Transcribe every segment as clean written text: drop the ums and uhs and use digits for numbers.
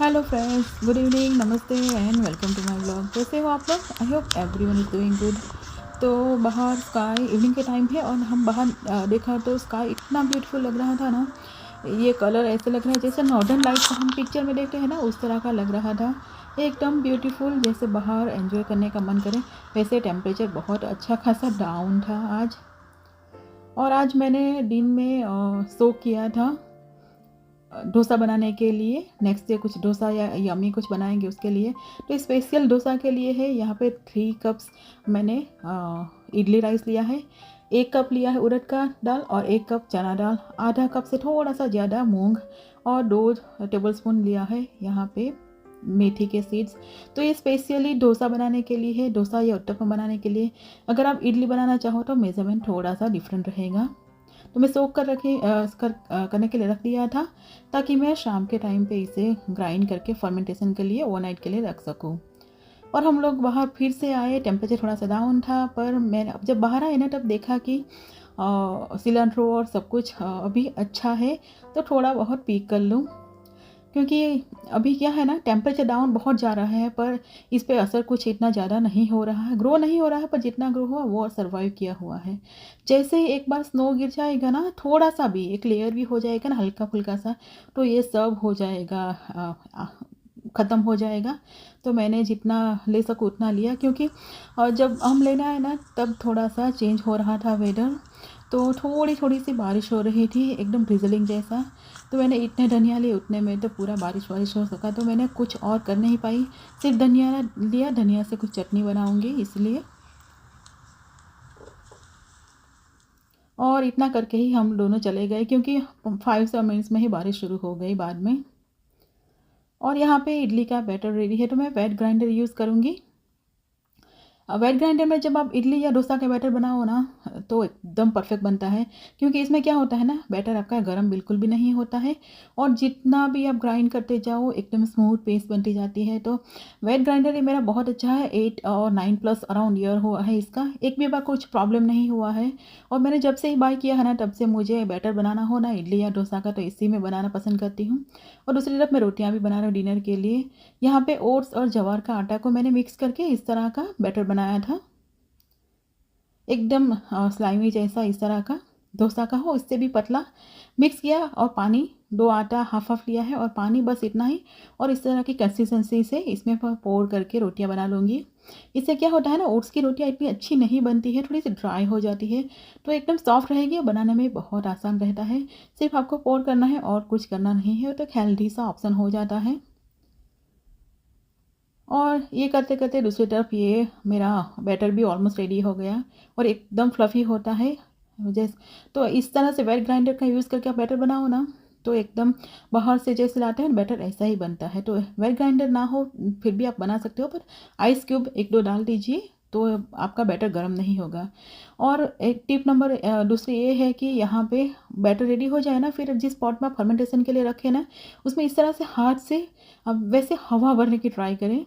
Hello friends, good evening, namaste and welcome to my blog. कैसे हो आप लोग? I hope everyone is doing good. तो बाहर स्काई इवनिंग के टाइम है और हम बाहर देखा तो स्काई इतना ब्यूटीफुल लग रहा था ना। ये कलर ऐसे लग रहा है जैसे नॉर्दर्न लाइट्स हम पिक्चर में देखते हैं ना, उस तरह का लग रहा था। एकदम ब्यूटीफुल, जैसे बाहर एंजॉय करने का मन करे। वैसे टेम्परेचर बहुत अच्छा खासा डाउन था आज। और आज मैंने दिन में सोक किया था डोसा बनाने के लिए। नेक्स्ट डे कुछ डोसा या यम्मी कुछ बनाएंगे उसके लिए। तो स्पेशल डोसा के लिए है यहाँ पे 3 कप्स मैंने इडली राइस लिया है। 1 कप लिया है उड़द का दाल और 1 कप चना दाल। आधा कप से थोड़ा सा ज़्यादा मूंग और 2 टेबलस्पून लिया है यहाँ पे मेथी के सीड्स। तो ये स्पेशली डोसा बनाने के लिए है, डोसा या उत्तपम बनाने के लिए। अगर आप इडली बनाना चाहो तो मेज़रमेंट थोड़ा सा डिफरेंट रहेगा। तो मैं सोक करने के लिए रख दिया था, ताकि मैं शाम के टाइम पे इसे ग्राइंड करके फर्मेंटेशन के लिए ओवरनाइट के लिए रख सकूं। और हम लोग बाहर फिर से आए, टेम्परेचर थोड़ा सा डाउन था, पर मैं जब बाहर आए ना तब देखा कि सिलेंडर और सब कुछ अभी अच्छा है, तो थोड़ा बहुत पीक कर लूँ। क्योंकि अभी क्या है ना, टेम्परेचर डाउन बहुत जा रहा है, पर इस पे असर कुछ इतना ज़्यादा नहीं हो रहा है, ग्रो नहीं हो रहा है, पर जितना ग्रो हुआ वो सर्वाइव किया हुआ है। जैसे ही एक बार स्नो गिर जाएगा ना, थोड़ा सा भी एक लेयर भी हो जाएगा ना हल्का फुल्का सा, तो ये सब हो जाएगा, ख़त्म हो जाएगा। तो मैंने जितना ले सकूँ उतना लिया, क्योंकि जब हम लेना है ना तब थोड़ा सा चेंज हो रहा था वेदर, तो थोड़ी थोड़ी सी बारिश हो रही थी, एकदम ड्रिजलिंग जैसा। तो मैंने इतने धनिया लिए, उतने में तो पूरा बारिश हो सका, तो मैंने कुछ और कर नहीं पाई, सिर्फ धनिया लिया। धनिया से कुछ चटनी बनाऊंगी इसलिए। और इतना करके ही हम दोनों चले गए, क्योंकि 5 मिनट्स में ही बारिश शुरू हो गई बाद में। और यहाँ पे इडली का बैटर रेडी है, तो मैं वेट ग्राइंडर यूज़ करूँगी। वेट ग्राइंडर में जब आप इडली या डोसा का बैटर बनाओ ना, तो एकदम परफेक्ट बनता है। क्योंकि इसमें क्या होता है ना, बैटर आपका गर्म बिल्कुल भी नहीं होता है, और जितना भी आप ग्राइंड करते जाओ एकदम स्मूथ पेस्ट बनती जाती है। तो वेट ग्राइंडर ये मेरा बहुत अच्छा है, 8 और 9 प्लस अराउंड ईयर हुआ है इसका, एक भी बार कुछ प्रॉब्लम नहीं हुआ है। और मैंने जब से ही बाय किया है ना, तब से मुझे बैटर बनाना हो ना इडली या डोसा का, तो इसी में बनाना पसंद करती हूँ। और दूसरी तरफ मैं रोटियाँ भी बना रही हूँ डिनर के लिए। यहाँ पे ओट्स और जवार का आटा को मैंने मिक्स करके इस तरह का बैटर बनाया था, एकदम स्लाइमी जैसा, इस तरह का डोसा का हो, इससे भी पतला मिक्स किया। और पानी 2 आटा हाफ हाफ लिया है, और पानी बस इतना ही। और इस तरह की कंसिस्टेंसी से इसमें पोर करके रोटियां बना लूँगी। इससे क्या होता है ना, ओट्स की रोटियां इतनी अच्छी नहीं बनती है, थोड़ी सी ड्राई हो जाती है, तो एकदम सॉफ्ट रहेगी और बनाने में बहुत आसान रहता है। सिर्फ आपको पोर करना है और कुछ करना नहीं है, तो एक हेल्दी सा ऑप्शन हो जाता है। और ये करते करते दूसरी तरफ ये मेरा बैटर भी ऑलमोस्ट रेडी हो गया, और एकदम फ्लफ़ी होता है। जैसे तो इस तरह से वेट ग्राइंडर का यूज़ करके आप बैटर बनाओ ना, तो एकदम बाहर से जैसे लाते हैं बैटर ऐसा ही बनता है। तो वेट ग्राइंडर ना हो फिर भी आप बना सकते हो, पर आइस क्यूब 1-2 डाल दीजिए, तो आपका बैटर गर्म नहीं होगा। और एक टिप नंबर दूसरी ये है कि यहाँ पे बैटर रेडी हो जाए ना, फिर जिस पॉट में आप फर्मेंटेशन के लिए रखें ना, उसमें इस तरह से हाथ से अब वैसे हवा भरने की ट्राई करें,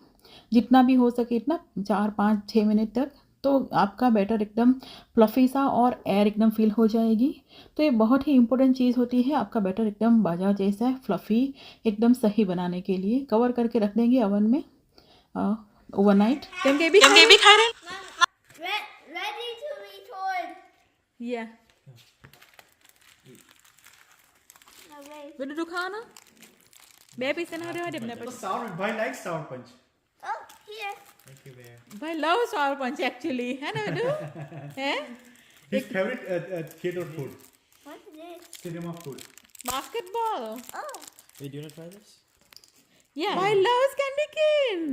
जितना भी हो सके इतना, 4-5-6 मिनट तक। तो आपका बैटर एकदम फ्लफ़ी सा और एयर एकदम फिल हो जाएगी। तो ये बहुत ही इंपॉर्टेंट चीज़ होती है, आपका बैटर एकदम बाजार जैसा फ्लफ़ी एकदम सही बनाने के लिए। कवर करके रख देंगे ओवन में ओवरनाइट। तुम ये भी खा रहे Ready to be told. या No way. Vill du खाना? Baby sen har du hört det? sour भाई likes sour punch. Oh, here. Thank you there. भाई love sour punch actually, है ना विदु? हैं? His favorite theater food, What's this? cinema food. Basketball. Oh, Hey, do you want to try this? Yeah. भाई loves candy cane.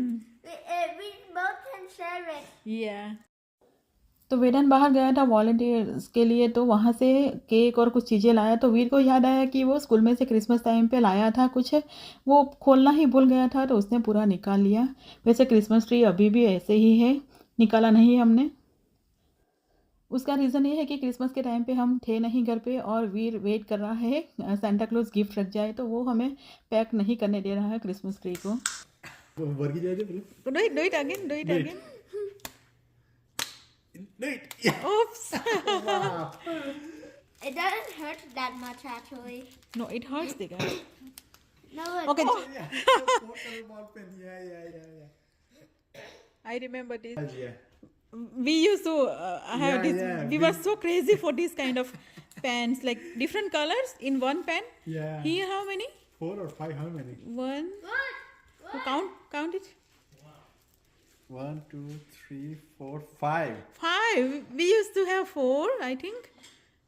we both can share it. Yeah. तो वेदन बाहर गया था volunteers के लिए, तो वहाँ से केक और कुछ चीज़ें लाया। तो वीर को याद आया कि वो स्कूल में से क्रिसमस टाइम पे लाया था कुछ, वो खोलना ही भूल गया था, तो उसने पूरा निकाल लिया। वैसे क्रिसमस ट्री अभी भी ऐसे ही है, निकाला नहीं हमने। उसका रीज़न ये है कि क्रिसमस के टाइम पे हम थे नहीं घर पे, और वीर वेट कर रहा है सेंटा क्लॉज गिफ्ट रख जाए, तो वो हमें पैक नहीं करने दे रहा है क्रिसमस ट्री को। वर्गी जाए फिर. Do it again. Do it. Yeah. Oops. Wow. It doesn't hurt that much actually. No, it hurts the guy. No, it. Okay. Yeah, 4-color ball pen. Yeah. I remember this. Yeah. We used to have this. Yeah. We were so crazy for this kind of pens, like different colors in one pen. Yeah. Here, how many? 4 or 5, how many? What? One. Count it. 1, 2, 3, 4, 5. 5. We used to have 4, I think,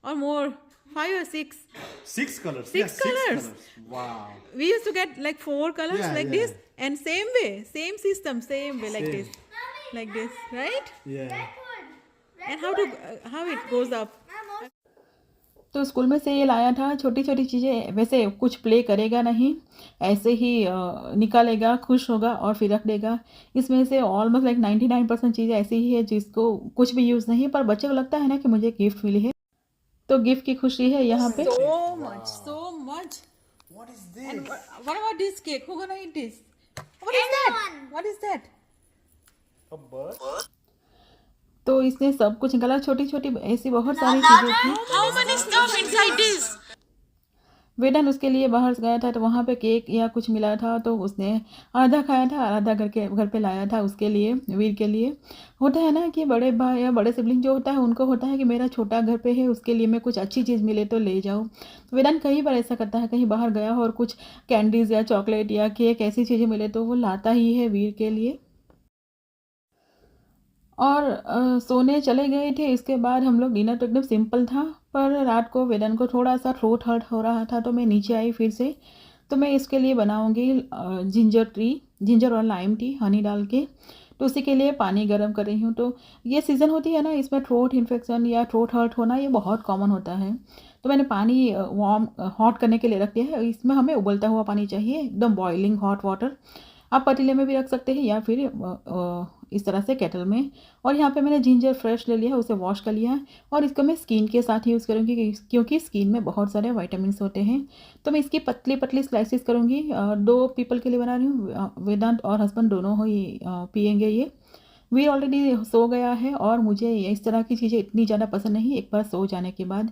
or more. 5 or 6. 6 colors. Six Yeah, 6 colors. Wow. We used to get like 4 colors Yeah, like yeah. this, and same way, same system, same way, like Same. this, like this, right? Yeah. Red And one. how it goes up. Mom, तो school में से ये लाया था। छोटी छोटी चीज़ें, वैसे कुछ प्ले करेगा नहीं, ऐसे ही निकालेगा, खुश होगा और फिर रख देगा। इसमें से ऑलमोस्ट लाइक 99% चीज़ें ऐसी ही है जिसको कुछ भी यूज़ नहीं, पर बच्चे को लगता है ना कि मुझे गिफ्ट मिली है, तो गिफ्ट की खुशी है यहाँ पे। So much. What is this? And what about this cake? Who gonna eat this? What is Anyone. that? What is that? A bird? तो इसने सब कुछ निकाला, छोटी छोटी ऐसी बहुत सारी चीजें थी। how many stuff inside this? वेदन उसके लिए बाहर गया था, तो वहाँ पे केक या कुछ मिला था, तो उसने आधा खाया था, आधा घर पे लाया था उसके लिए, वीर के लिए। होता है ना कि बड़े भाई या बड़े सिबलिंग जो होता है उनको होता है कि मेरा छोटा घर पे है, उसके लिए मैं कुछ अच्छी चीज़ मिले तो ले जाऊँ। तो वेदन कई बार ऐसा करता है, कहीं बाहर गया हो और कुछ कैंडीज़ या चॉकलेट या केक ऐसी चीज़ें मिले तो वो लाता ही है वीर के लिए। और सोने चले गए थे। इसके बाद हम लोग, डिनर तो एकदम सिंपल था, पर रात को वेदन को थोड़ा सा थ्रोट हर्ट हो रहा था, तो मैं नीचे आई फिर से। तो मैं इसके लिए बनाऊंगी जिंजर और लाइम टी हनी डाल के। तो उसी के लिए पानी गर्म कर रही हूँ। तो ये सीज़न होती है ना, इसमें थ्रोट इन्फेक्शन या थ्रोट हर्ट होना ये बहुत कॉमन होता है। तो मैंने पानी वार्म हॉट करने के लिए रख दिया है। इसमें हमें उबलता हुआ पानी चाहिए, एकदम बॉइलिंग हॉट वाटर। आप पतीले में भी रख सकते हैं या फिर इस तरह से केटल में। और यहाँ पे मैंने जिंजर फ्रेश ले लिया है, उसे वॉश कर लिया है, और इसको मैं स्किन के साथ यूज़ करूँगी क्योंकि स्किन में बहुत सारे विटामिन्स होते हैं। तो मैं इसकी पतली पतली स्लाइसिस करूँगी। 2 पीपल के लिए बना रही हूँ, वेदांत और हस्बैंड दोनों ही पियेंगे ये। वीर ऑलरेडी सो गया है और मुझे इस तरह की चीज़ें इतनी ज़्यादा पसंद नहीं एक बार सो जाने के बाद।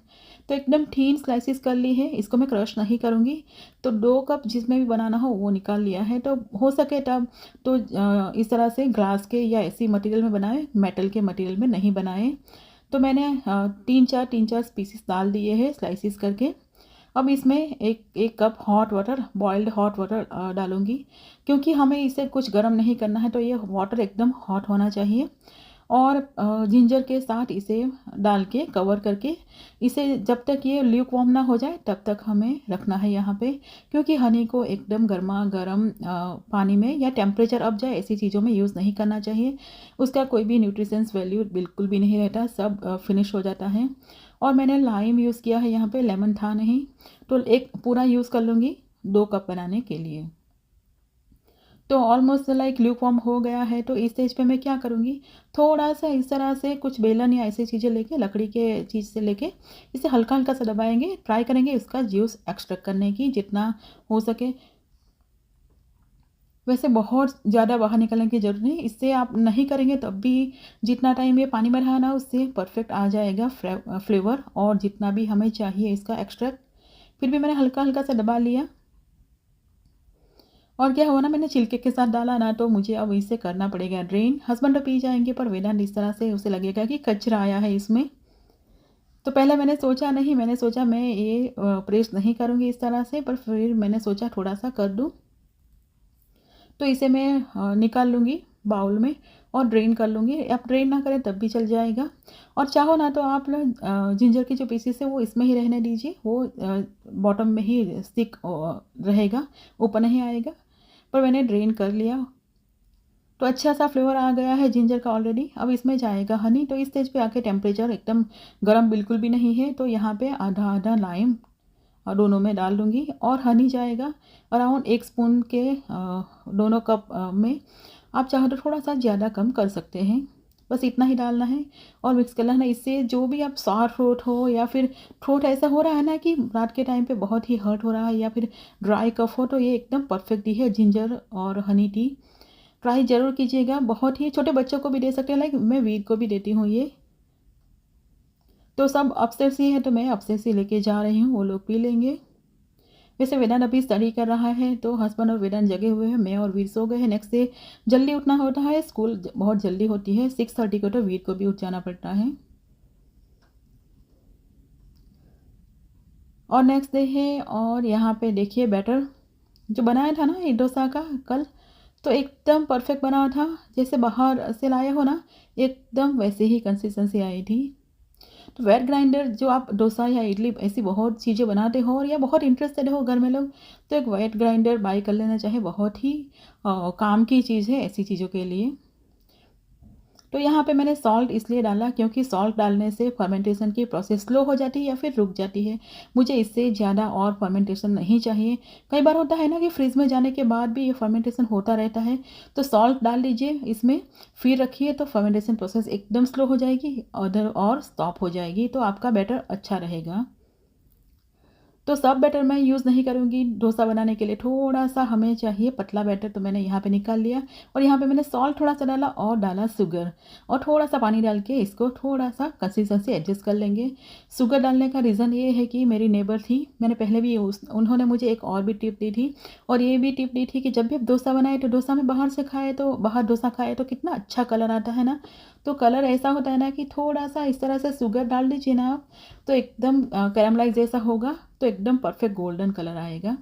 तो एकदम थीन स्लाइसिस कर ली है, इसको मैं क्रश नहीं करूँगी। तो 2 कप जिसमें भी बनाना हो वो निकाल लिया है। तो हो सके तब तो इस तरह से ग्लास के या ऐसी मटेरियल में बनाएं, मेटल के मटेरियल में नहीं बनाएं। तो मैंने 3-4 पीसेस डाल दिए हैं स्लाइसिस करके। अब इसमें एक cup hot water, boiled hot water डालूंगी, क्योंकि हमें इसे कुछ गर्म नहीं करना है, तो ये वाटर एकदम हॉट होना चाहिए। और जिंजर के साथ इसे डाल के कवर करके इसे जब तक ये ल्यूक वार्म ना हो जाए तब तक हमें रखना है यहाँ पे, क्योंकि हनी को एकदम गर्मा गर्म पानी में या टेम्परेचर अप जाए ऐसी चीज़ों में यूज़ नहीं करना चाहिए। उसका कोई भी न्यूट्रिशंस वैल्यू बिल्कुल भी नहीं रहता, सब फिनिश हो जाता है। और मैंने लाइम यूज़ किया है, यहाँ पे लेमन था नहीं, तो एक पूरा यूज़ कर लूँगी 2 कप बनाने के लिए। तो ऑलमोस्ट लाइक ल्यूक वार्म हो गया है। तो इस स्टेज पे मैं क्या करूँगी, थोड़ा सा इस तरह से कुछ बेलन या ऐसी चीज़ें लेके, लकड़ी के चीज़ से लेके इसे हल्का हल्का सा दबाएंगे। ट्राई करेंगे इसका जूस एक्सट्रैक्ट करने की जितना हो सके। वैसे बहुत ज़्यादा बाहर निकलने की ज़रूरत नहीं, इससे आप नहीं करेंगे तब भी जितना टाइम ये पानी में रहा ना उससे परफेक्ट आ जाएगा फ्लेवर और जितना भी हमें चाहिए इसका एक्सट्रैक्ट। फिर भी मैंने हल्का हल्का सा दबा लिया। और क्या हुआ ना, मैंने छिलके के साथ डाला ना, तो मुझे अब इसे करना पड़ेगा ड्रेन। हस्बैंड तो पी जाएंगे, पर वेदांत इस तरह से उसे लगेगा कि कचरा आया है इसमें। तो पहले मैंने सोचा नहीं, मैंने सोचा मैं ये प्रेस नहीं करूँगी इस तरह से, पर फिर मैंने सोचा थोड़ा सा कर दूँ। तो इसे मैं निकाल लूँगी बाउल में और ड्रेन कर लूँगी। आप ड्रेन ना करें तब भी चल जाएगा। और चाहो ना तो आप जिंजर की जो पीसेस है वो इसमें ही रहने दीजिए, वो बॉटम में ही स्टिक रहेगा, ऊपर नहीं आएगा। पर मैंने ड्रेन कर लिया, तो अच्छा सा फ्लेवर आ गया है जिंजर का ऑलरेडी। अब इसमें जाएगा हनी। तो इस स्टेज पे आके टेम्परेचर एकदम गर्म बिल्कुल भी नहीं है, तो यहाँ पे आधा आधा लाइम दोनों में डाल दूँगी और हनी जाएगा अराउंड 1 स्पून के दोनों कप में। आप चाहो तो थोड़ा सा ज़्यादा कम कर सकते हैं, बस इतना ही डालना है और मिक्स करना है। इससे जो भी आप सॉर थ्रोट हो या फिर थ्रोट ऐसा हो रहा है ना कि रात के टाइम पे बहुत ही हर्ट हो रहा है या फिर ड्राई कफ हो, तो ये एकदम परफेक्ट ही है जिंजर और हनी टी। ट्राई ज़रूर कीजिएगा, बहुत ही छोटे बच्चों को भी दे सकते हैं, लाइक मैं वीर को भी देती हूँ ये। तो सब अपस्टेयर्स ही है, तो मैं अपस्टेयर्स ही लेके जा रही हूँ, वो लोग पी लेंगे। वैसे वेदांत अभी स्टडी कर रहा है, तो हस्बैंड और वेदांत जगे हुए हैं, मैं और वीर सो गए हैं। नेक्स्ट डे जल्दी उठना होता है, स्कूल बहुत जल्दी होती है, 6:30 को तो वीर को भी उठ जाना पड़ता है। और नेक्स्ट डे है, और यहाँ पे देखिए बैटर जो बनाया था ना ये डोसा का कल, तो एकदम परफेक्ट बना था, जैसे बाहर से लाए हो ना, एकदम वैसे ही कंसिस्टेंसी आई थी। तो वेट ग्राइंडर जो आप डोसा या इडली ऐसी बहुत चीज़ें बनाते हो और या बहुत इंटरेस्टेड हो घर में लोग, तो एक वेट ग्राइंडर बाय कर लेना चाहिए, बहुत ही काम की चीज़ है ऐसी चीज़ों के लिए। तो यहाँ पे मैंने सॉल्ट इसलिए डाला क्योंकि सॉल्ट डालने से फर्मेंटेशन की प्रोसेस स्लो हो जाती है या फिर रुक जाती है। मुझे इससे ज़्यादा और फर्मेंटेशन नहीं चाहिए। कई बार होता है ना कि फ्रिज में जाने के बाद भी ये फर्मेंटेशन होता रहता है, तो सॉल्ट डाल लीजिए इसमें, फिर रखिए, तो फर्मेंटेशन प्रोसेस एकदम स्लो हो जाएगी और स्टॉप हो जाएगी, तो आपका बैटर अच्छा रहेगा। तो सब बैटर मैं यूज़ नहीं करूँगी। डोसा बनाने के लिए थोड़ा सा हमें चाहिए पतला बैटर, तो मैंने यहाँ पे निकाल लिया, और यहाँ पे मैंने सॉल्ट थोड़ा सा डाला और डाला शुगर, और थोड़ा सा पानी डाल के इसको थोड़ा सा कंसिस्टेंसी एडजस्ट कर लेंगे। शुगर डालने का रीज़न ये है कि मेरी नेबर थी, मैंने पहले भी उन्होंने मुझे एक और भी टिप दी थी, और ये भी टिप दी थी कि जब भी आप डोसा बनाए तो डोसा में बाहर डोसा खाए तो कितना अच्छा कलर आता है ना। तो कलर ऐसा होता है ना कि थोड़ा सा इस तरह से शुगर डाल दीजिए ना आप, तो एकदम कैरामलाइज जैसा होगा, तो एकदम परफेक्ट गोल्डन कलर आएगा।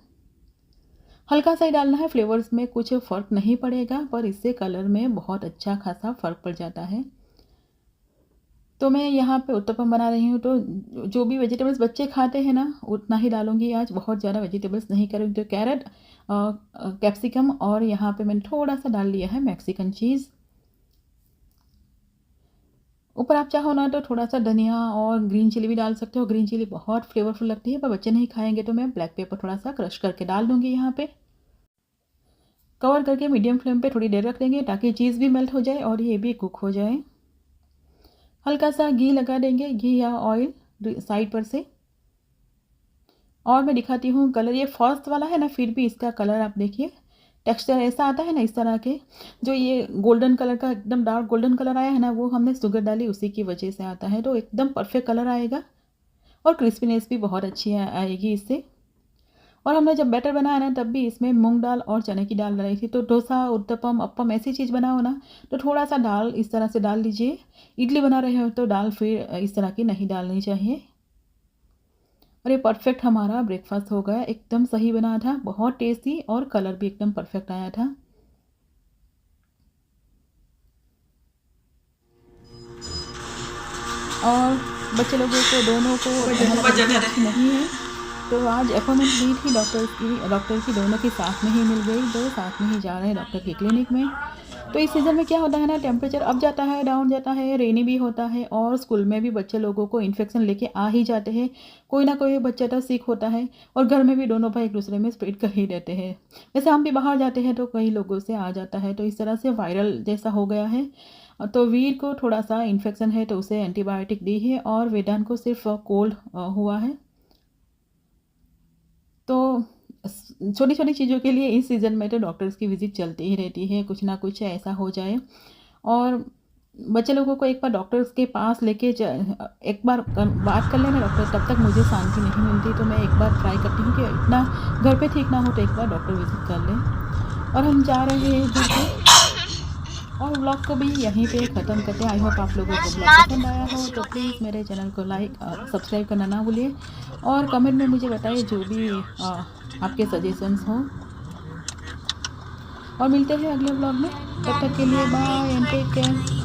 हल्का सा ही डालना है, फ्लेवर्स में कुछ फ़र्क नहीं पड़ेगा, पर इससे कलर में बहुत अच्छा खासा फ़र्क पड़ जाता है। तो मैं यहाँ पे उत्तपम बना रही हूँ, तो जो भी वेजिटेबल्स बच्चे खाते हैं ना उतना ही डालूँगी आज, बहुत ज़्यादा वेजिटेबल्स नहीं करूँगी। तो कैरेट, कैप्सिकम, और यहाँ पे मैंने थोड़ा सा डाल लिया है मैक्सिकन चीज़। ऊपर आप चाहो ना तो थोड़ा सा धनिया और ग्रीन चिली भी डाल सकते हो, ग्रीन चिली बहुत फ्लेवरफुल लगती है, पर बच्चे नहीं खाएंगे तो मैं ब्लैक पेपर थोड़ा सा क्रश करके डाल दूँगी। यहाँ पे कवर करके मीडियम फ्लेम पे थोड़ी देर रख देंगे ताकि चीज़ भी मेल्ट हो जाए और ये भी कुक हो जाए। हल्का सा घी लगा देंगे, घी या ऑयल साइड पर से, और मैं दिखाती हूँ कलर। ये फर्स्ट वाला है ना, फिर भी इसका कलर आप देखिए, टेक्सचर ऐसा आता है ना इस तरह के, जो ये गोल्डन कलर का एकदम डार्क गोल्डन कलर आया है ना, वो हमने शुगर डाली उसी की वजह से आता है, तो एकदम परफेक्ट कलर आएगा और क्रिस्पीनेस भी बहुत अच्छी आएगी इससे। और हमने जब बैटर बनाया ना तब भी इसमें मूंग दाल और चने की दाल डाली थी। तो डोसा, उत्तपम, अप्पम ऐसी चीज़ बनाओ ना तो थोड़ा सा दाल इस तरह से डाल दीजिए। इडली बना रहे हो तो दाल फिर इस तरह की नहीं डालनी चाहिए। और ये परफेक्ट हमारा ब्रेकफास्ट हो गया, एकदम सही बना था, बहुत टेस्टी, और कलर भी एकदम परफेक्ट आया था। और बच्चे लोगों को दोनों को अच्छी नहीं है, तो आज अपॉइंटमेंट ली थी डॉक्टर की दोनों की साथ में ही मिल गई, दो साथ में ही जा रहे हैं डॉक्टर की क्लिनिक में। तो इस सीज़न में क्या होता है ना, टेम्परेचर अप जाता है, डाउन जाता है, रेनी भी होता है, और स्कूल में भी बच्चे लोगों को इन्फेक्शन लेके आ ही जाते हैं। कोई ना कोई बच्चा तो सिक होता है, और घर में भी दोनों भाई एक दूसरे में स्प्रेड कर ही देते हैं। वैसे हम भी बाहर जाते हैं तो कई लोगों से आ जाता है, तो इस तरह से वायरल जैसा हो गया है। तो वीर को थोड़ा सा इन्फेक्शन है तो उसे एंटीबायोटिक दी है, और वेदांत को सिर्फ कोल्ड हुआ है। तो छोटी छोटी चीज़ों के लिए इस सीज़न में तो डॉक्टर्स की विज़िट चलती ही रहती है, कुछ ना कुछ ऐसा हो जाए। और बच्चे लोगों को एक बार डॉक्टर्स के पास लेके एक बार बात कर लेना डॉक्टर, तब तक मुझे शांति नहीं मिलती, तो मैं एक बार ट्राई करती हूँ कि इतना घर पे ठीक ना हो तो एक बार डॉक्टर विज़िट कर लें। और हम जा रहे हैं घर पे, और व्लॉग को भी यहीं पे ख़त्म करते हैं। आई होप आप लोगों को ब्लॉग पसंद आया हो, तो प्लीज़ मेरे चैनल को लाइक सब्सक्राइब करना ना भूलिए, और कमेंट में मुझे बताइए जो भी आपके सजेशंस हो। और मिलते हैं अगले व्लॉग में, तब तक के लिए बाय एंड टेक केयर।